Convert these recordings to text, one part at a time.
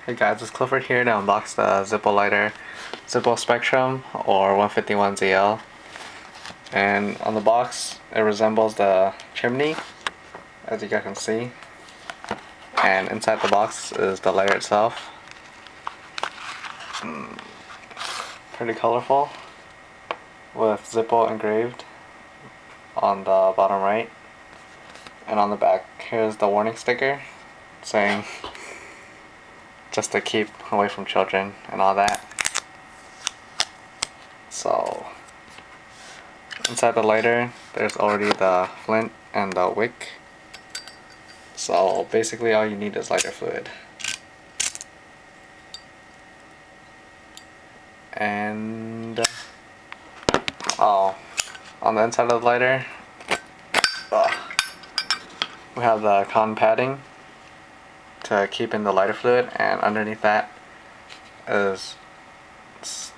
Hey guys, it's Clifford here to unbox the Zippo lighter, Zippo Spectrum or 151ZL. And on the box, it resembles the chimney, as you guys can see. And inside the box is the lighter itself. Pretty colorful, with Zippo engraved on the bottom right. And on the back, here's the warning sticker saying just to keep away from children and all that. So inside the lighter, there's already the flint and the wick. So basically all you need is lighter fluid. And on the inside of the lighter, we have the cotton padding to keep in the lighter fluid, and underneath that is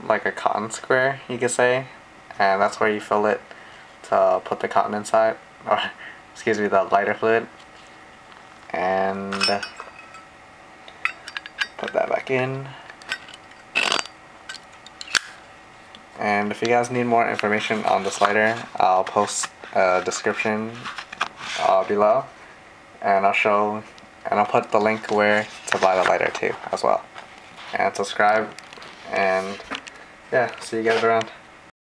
like a cotton square, you could say, and that's where you fill it to put the cotton inside, or excuse me, the lighter fluid, and put that back in. And if you guys need more information on this lighter, I'll post a description below, and I'll put the link where to buy the lighter too as well. And subscribe, and yeah, see you guys around.